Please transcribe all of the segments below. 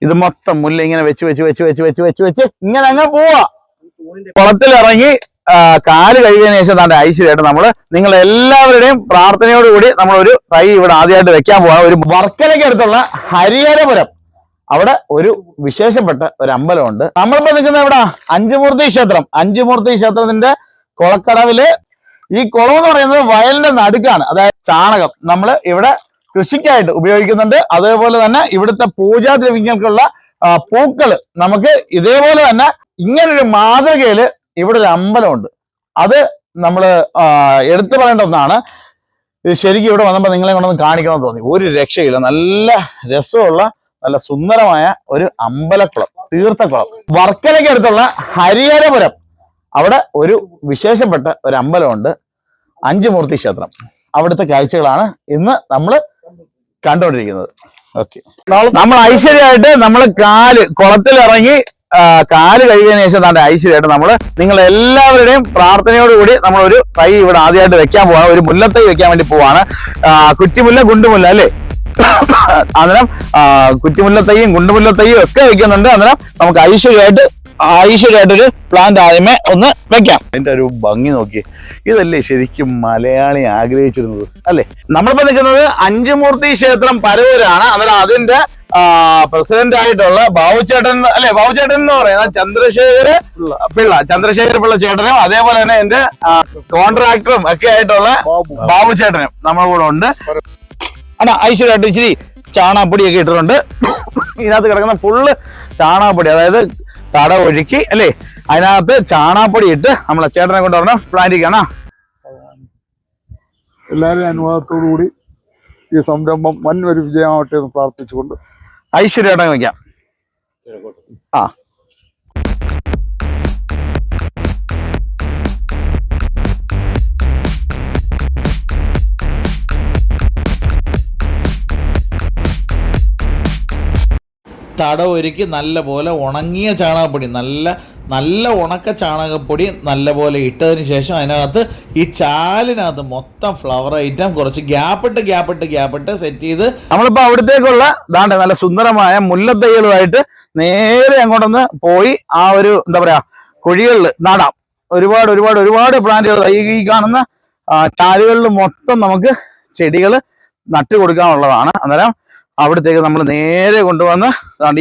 ഇത് മൊത്തം മുല്ല ഇങ്ങനെ വെച്ച് ഇങ്ങനെ അങ്ങ് പോവാ. കുളത്തിലിറങ്ങി കാല് കഴുകിയതിനു ശേഷം താണ്ടെ ഐശ്വര്യമായിട്ട് നിങ്ങൾ എല്ലാവരുടെയും പ്രാർത്ഥനയോടുകൂടി നമ്മളൊരു തൈ ഇവിടെ ആദ്യമായിട്ട് വെക്കാൻ പോവാ. ഒരു വർക്കലയ്ക്ക് അടുത്തുള്ള ഹരിഹരപുരം, അവിടെ ഒരു വിശേഷപ്പെട്ട ഒരു അമ്പലമുണ്ട്. നമ്മളിപ്പോ നിൽക്കുന്ന എവിടാ? അഞ്ചുമൂർത്തി ക്ഷേത്രം. അഞ്ചുമൂർത്തി ക്ഷേത്രത്തിന്റെ കുളക്കടവില്. ഈ കുളം എന്ന് പറയുന്നത് വയലിന്റെ നടുക്കാണ്. അതായത് ചാണകം നമ്മൾ ഇവിടെ കൃഷിക്കായിട്ട് ഉപയോഗിക്കുന്നുണ്ട്. അതേപോലെ തന്നെ ഇവിടുത്തെ പൂജാദ്രവ്യങ്ങൾക്കുള്ള പൂക്കള് നമുക്ക് ഇതേപോലെ തന്നെ ഇങ്ങനൊരു മാതൃകയില് ഇവിടെ ഒരു അമ്പലമുണ്ട്. അത് നമ്മൾ എടുത്തു പറയേണ്ട ഒന്നാണ്. ശരിക്കും ഇവിടെ വന്നപ്പോൾ നിങ്ങളെ കൊണ്ടൊന്ന് കാണിക്കണമെന്ന് തോന്നി. ഒരു രക്ഷയില്ല. നല്ല രസമുള്ള നല്ല സുന്ദരമായ ഒരു അമ്പലക്കുളം, തീർത്ഥക്കുളം. വർക്കലയ്ക്ക് അടുത്തുള്ള ഹരിഹരപുരം, അവിടെ ഒരു വിശേഷപ്പെട്ട ഒരു അമ്പലമുണ്ട്, അഞ്ചുമൂർത്തി ക്ഷേത്രം. അവിടുത്തെ കാഴ്ചകളാണ് ഇന്ന് നമ്മൾ കണ്ടുകൊണ്ടിരിക്കുന്നത്. ഓക്കെ, നമ്മൾ ഐശ്വര്യമായിട്ട് നമ്മൾ കുളത്തിലിറങ്ങി കാല് കഴുകിയതിനു ശേഷം താണ്ടെ ഐശ്വര്യമായിട്ട് നിങ്ങൾ എല്ലാവരുടെയും പ്രാർത്ഥനയോടുകൂടി നമ്മളൊരു തൈ ഇവിടെ ആദ്യമായിട്ട് വെക്കാൻ പോവാണ്. ഒരു മുല്ലത്തൈ വെക്കാൻ വേണ്ടി പോവാണ്. കുറ്റിമുല്ല, ഗുണ്ടുമുല്ല അല്ലേ? അന്നേരം കുറ്റിമുല്ലത്തൈയും ഗുണ്ടുമുല്ലത്തൈയും ഒക്കെ വെക്കുന്നുണ്ട്. അന്നേരം നമുക്ക് ഐശ്വര്യമായിട്ടൊരു പ്ലാന്റ് ആദ്യമേ ഒന്ന് വെക്കാം. അതിന്റെ ഒരു ഭംഗി നോക്കി. ഇതല്ലേ ശരിക്കും മലയാളി ആഗ്രഹിച്ചിരുന്നത് അല്ലേ? നമ്മളിപ്പോ നിൽക്കുന്നത് അഞ്ചുമൂർത്തി ക്ഷേത്രം പരവൂരാണ്. അന്നേരം അതിന്റെ പ്രസിഡന്റ് ആയിട്ടുള്ള ബാബുചേട്ടൻ അല്ലെ, ബാബുചേട്ടൻ എന്ന് പറയുന്നത് ചന്ദ്രശേഖര പിള്ള ചേട്ടനും അതേപോലെ തന്നെ എന്റെ കോൺട്രാക്ടറും ഒക്കെ ആയിട്ടുള്ള ബാബുചേട്ടനും നമ്മുടെ കൂടെ ഉണ്ട്. അണ്ണാ ഐശ്വര്യമായിട്ട് ഇച്ചിരി ചാണകപ്പൊടിയൊക്കെ ഇട്ടിട്ടുണ്ട്. ഇതിനകത്ത് കിടക്കുന്ന ഫുള്ള് ചാണകപ്പൊടി, അതായത് തട ഒഴുക്കി അല്ലേ, അതിനകത്ത് ചാണകപ്പൊടി ഇട്ട് നമ്മളെ ചേട്ടനെ കൊണ്ട് പറഞ്ഞ പ്ലാന്റിക്കാണ്. എല്ലാവരും അനുവാദത്തോടുകൂടി ഈ സംരംഭം വൻ ഒരു വിജയമാവട്ടെ എന്ന് പ്രാർത്ഥിച്ചുകൊണ്ട് ഐശ്വര്യമായിട്ട് വയ്ക്കാം. ആ തട ഒരുക്കി നല്ലപോലെ ഉണങ്ങിയ ചാണകപ്പൊടി, നല്ല ഉണക്ക ചാണകപ്പൊടി നല്ലപോലെ ഇട്ടതിന് ശേഷം അതിനകത്ത് ഈ ചാലിനകത്ത് മൊത്തം ഫ്ലവർ ഐറ്റം കുറച്ച് ഗ്യാപ്പിട്ട് സെറ്റ് ചെയ്ത് നമ്മളിപ്പോൾ അവിടത്തേക്കുള്ള ദാണ്ടെ നല്ല സുന്ദരമായ മുല്ലത്തൈകളുമായിട്ട് നേരെ അങ്ങോട്ടൊന്ന് പോയി ആ ഒരു എന്താ പറയാ കുഴികളിൽ നടാം. ഒരുപാട് പ്ലാന്റുകൾ ഈ കാണുന്ന ചാലുകളിൽ മൊത്തം നമുക്ക് ചെടികൾ നട്ടു കൊടുക്കാനുള്ളതാണ്. അന്നേരം അവിടത്തേക്ക് നമ്മൾ നേരെ കൊണ്ടുവന്ന്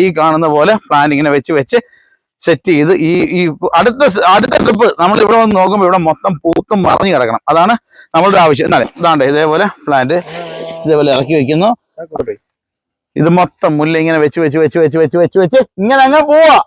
ഈ കാണുന്ന പോലെ പ്ലാന്റ് ഇങ്ങനെ വെച്ച് സെറ്റ് ചെയ്ത് ഈ അടുത്ത ട്രിപ്പ് നമ്മൾ ഇവിടെ വന്ന് നോക്കുമ്പോൾ ഇവിടെ മൊത്തം പൂത്തും മറിഞ്ഞു കിടക്കണം. അതാണ് നമ്മളുടെ ആവശ്യം. എന്നാലും ഇതാണ്ട് ഇതേപോലെ പ്ലാന്റ് ഇതേപോലെ ഇറക്കി വെക്കുന്നു. ഇത് മൊത്തം മുല്ല ഇങ്ങനെ വെച്ച് ഇങ്ങനെ അങ്ങ് പോവാ.